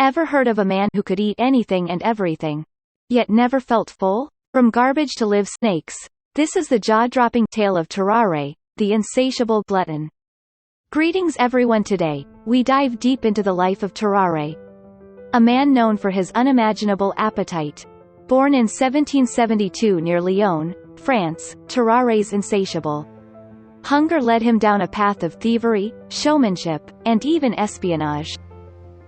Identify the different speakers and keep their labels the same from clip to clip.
Speaker 1: Ever heard of a man who could eat anything and everything, yet never felt full? From garbage to live snakes, this is the jaw-dropping tale of Tarrare, the insatiable glutton. Greetings everyone. Today, we dive deep into the life of Tarrare, a man known for his unimaginable appetite. Born in 1772 near Lyon, France, Tarrare's insatiable hunger led him down a path of thievery, showmanship, and even espionage.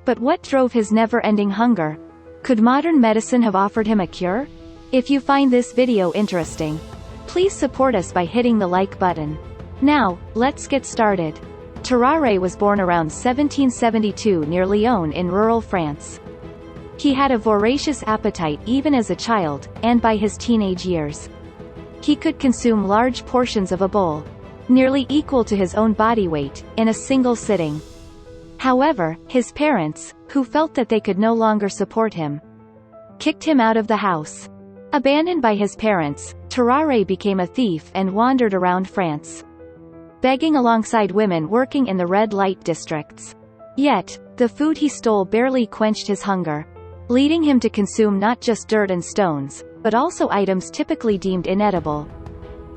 Speaker 1: But what drove his never-ending hunger? Could modern medicine have offered him a cure? If you find this video interesting, please support us by hitting the like button. Now, let's get started. Tarrare was born around 1772 near Lyon in rural France. He had a voracious appetite even as a child, and by his teenage years, he could consume large portions of a bowl, nearly equal to his own body weight, in a single sitting. However, his parents, who felt that they could no longer support him, kicked him out of the house. Abandoned by his parents, Tarrare became a thief and wandered around France, begging alongside women working in the red light districts. Yet, the food he stole barely quenched his hunger, leading him to consume not just dirt and stones, but also items typically deemed inedible.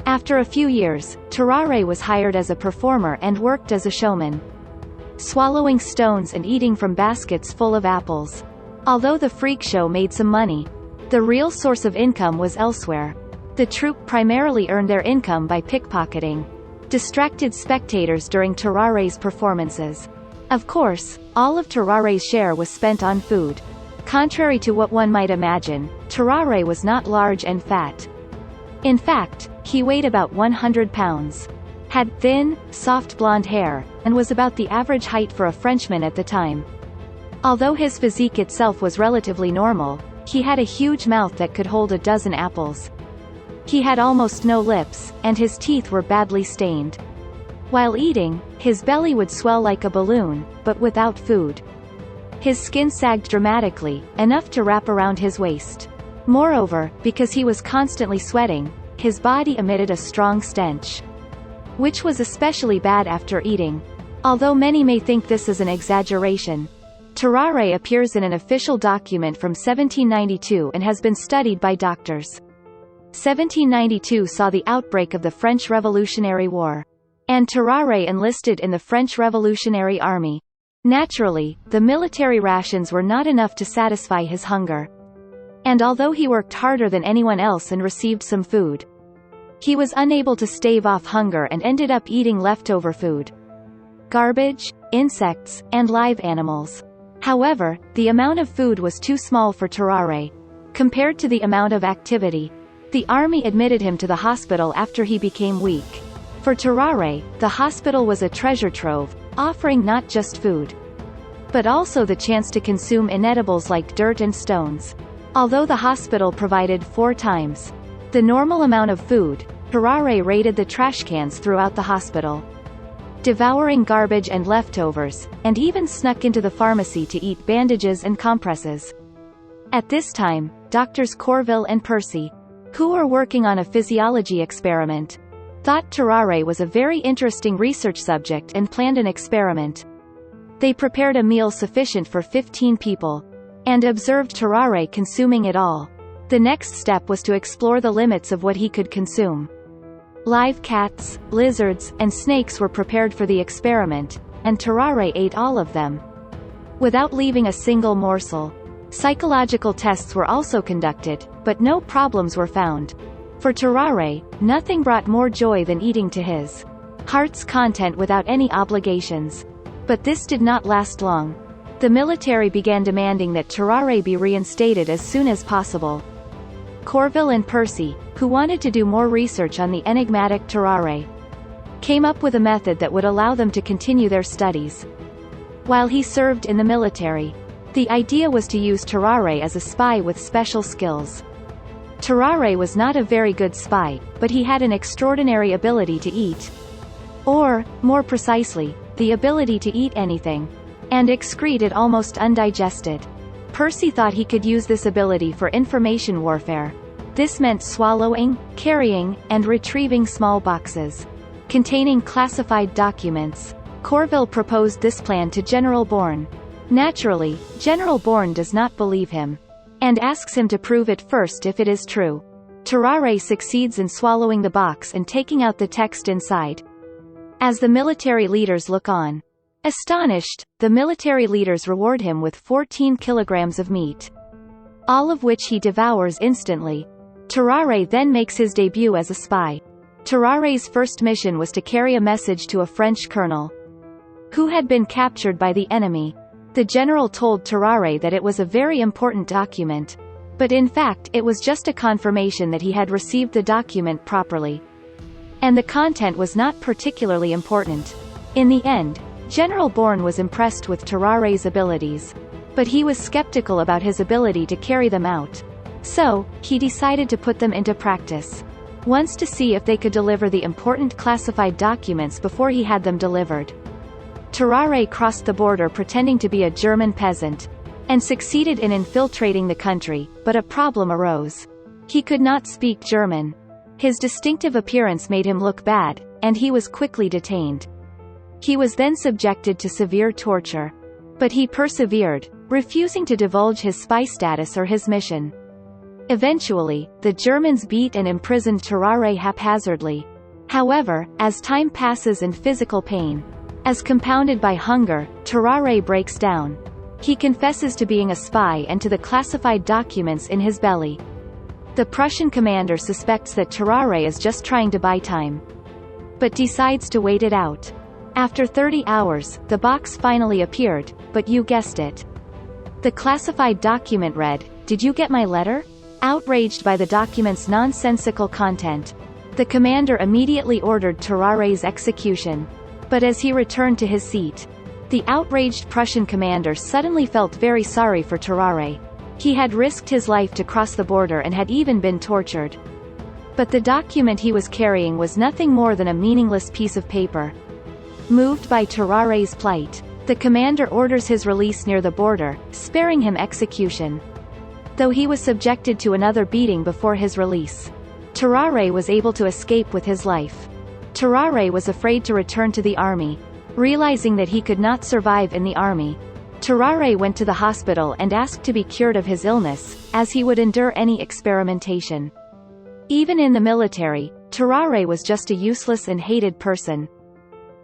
Speaker 1: After a few years, Tarrare was hired as a performer and worked as a showman, swallowing stones and eating from baskets full of apples. Although the freak show made some money, the real source of income was elsewhere. The troupe primarily earned their income by pickpocketing distracted spectators during Tarrare's performances. Of course, all of Tarrare's share was spent on food. Contrary to what one might imagine, Tarrare was not large and fat. In fact, he weighed about 100 pounds, had thin, soft blonde hair, and was about the average height for a Frenchman at the time. Although his physique itself was relatively normal, he had a huge mouth that could hold a dozen apples. He had almost no lips, and his teeth were badly stained. While eating, his belly would swell like a balloon, but without food, his skin sagged dramatically, enough to wrap around his waist. Moreover, because he was constantly sweating, his body emitted a strong stench, which was especially bad after eating. Although many may think this is an exaggeration, Tarrare appears in an official document from 1792 and has been studied by doctors. 1792 saw the outbreak of the French Revolutionary War, and Tarrare enlisted in the French Revolutionary Army. Naturally, the military rations were not enough to satisfy his hunger. And although he worked harder than anyone else and received some food, he was unable to stave off hunger and ended up eating leftover food, garbage, insects, and live animals. However, the amount of food was too small for Tarrare, compared to the amount of activity. The army admitted him to the hospital after he became weak. For Tarrare, the hospital was a treasure trove, offering not just food, but also the chance to consume inedibles like dirt and stones. Although the hospital provided 4 times the normal amount of food, Tarrare raided the trash cans throughout the hospital, devouring garbage and leftovers, and even snuck into the pharmacy to eat bandages and compresses. At this time, doctors Corville and Percy, who were working on a physiology experiment, thought Tarrare was a very interesting research subject and planned an experiment. They prepared a meal sufficient for 15 people, and observed Tarrare consuming it all. The next step was to explore the limits of what he could consume. Live cats, lizards, and snakes were prepared for the experiment, and Tarrare ate all of them, without leaving a single morsel. Psychological tests were also conducted, but no problems were found. For Tarrare, nothing brought more joy than eating to his heart's content without any obligations. But this did not last long. The military began demanding that Tarrare be reinstated as soon as possible. Corville and Percy, who wanted to do more research on the enigmatic Tarrare, came up with a method that would allow them to continue their studies while he served in the military. The idea was to use Tarrare as a spy with special skills. Tarrare was not a very good spy, but he had an extraordinary ability to eat. Or, more precisely, the ability to eat anything, and excrete it almost undigested. Percy thought he could use this ability for information warfare. This meant swallowing, carrying, and retrieving small boxes containing classified documents. Corville proposed this plan to General Bourne, Naturally, General Bourne does not believe him, and asks him to prove it first if it is true. Tarrare succeeds in swallowing the box and taking out the text inside. As the military leaders look on, astonished, the military leaders reward him with 14 kilograms of meat, all of which he devours instantly. Tarrare then makes his debut as a spy. Tarrare's first mission was to carry a message to a French colonel who had been captured by the enemy. The general told Tarrare that it was a very important document, but in fact it was just a confirmation that he had received the document properly, and the content was not particularly important. In the end, General Bourne was impressed with Tarrare's abilities, but he was skeptical about his ability to carry them out. So, he decided to put them into practice once to see if they could deliver the important classified documents before he had them delivered. Tarrare crossed the border pretending to be a German peasant, and succeeded in infiltrating the country, but a problem arose. He could not speak German. His distinctive appearance made him look bad, and he was quickly detained. He was then subjected to severe torture. But he persevered, refusing to divulge his spy status or his mission. Eventually, the Germans beat and imprisoned Tarrare haphazardly. However, as time passes and physical pain, as compounded by hunger, Tarrare breaks down. He confesses to being a spy and to the classified documents in his belly. The Prussian commander suspects that Tarrare is just trying to buy time, but decides to wait it out. After 30 hours, the box finally appeared, but you guessed it. The classified document read, "Did you get my letter?" Outraged by the document's nonsensical content, the commander immediately ordered Tarrare's execution. But as he returned to his seat, the outraged Prussian commander suddenly felt very sorry for Tarrare. He had risked his life to cross the border and had even been tortured. But the document he was carrying was nothing more than a meaningless piece of paper. Moved by Tarrare's plight, the commander orders his release near the border, sparing him execution. Though he was subjected to another beating before his release, Tarrare was able to escape with his life. Tarrare was afraid to return to the army, realizing that he could not survive in the army. Tarrare went to the hospital and asked to be cured of his illness, as he would endure any experimentation. Even in the military, Tarrare was just a useless and hated person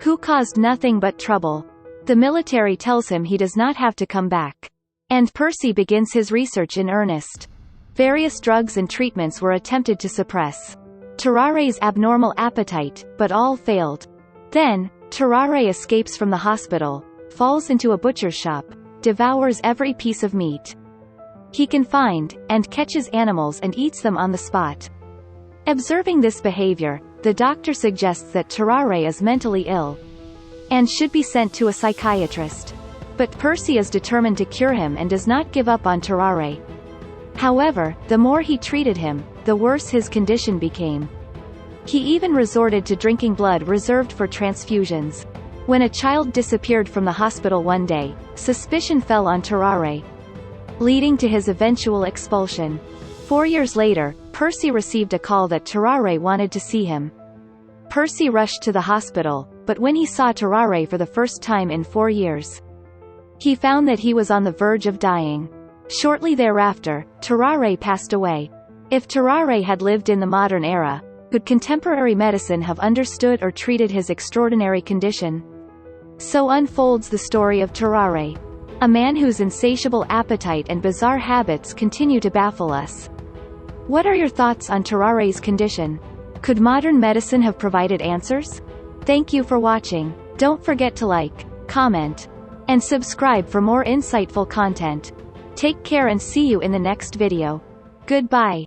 Speaker 1: who caused nothing but trouble. The military tells him he does not have to come back, and Percy begins his research in earnest. Various drugs and treatments were attempted to suppress Tarrare's abnormal appetite, but all failed. Then, Tarrare escapes from the hospital, falls into a butcher's shop, devours every piece of meat he can find, and catches animals and eats them on the spot. Observing this behavior, the doctor suggests that Tarrare is mentally ill and should be sent to a psychiatrist. But Percy is determined to cure him and does not give up on Tarrare. However, the more he treated him, the worse his condition became. He even resorted to drinking blood reserved for transfusions. When a child disappeared from the hospital one day, suspicion fell on Tarrare, leading to his eventual expulsion. 4 years later, Percy received a call that Tarrare wanted to see him. Percy rushed to the hospital, but when he saw Tarrare for the first time in 4 years, he found that he was on the verge of dying. Shortly thereafter, Tarrare passed away. If Tarrare had lived in the modern era, could contemporary medicine have understood or treated his extraordinary condition? So unfolds the story of Tarrare, a man whose insatiable appetite and bizarre habits continue to baffle us. What are your thoughts on Tarrare's condition? Could modern medicine have provided answers? Thank you for watching. Don't forget to like, comment, and subscribe for more insightful content. Take care and see you in the next video. Goodbye.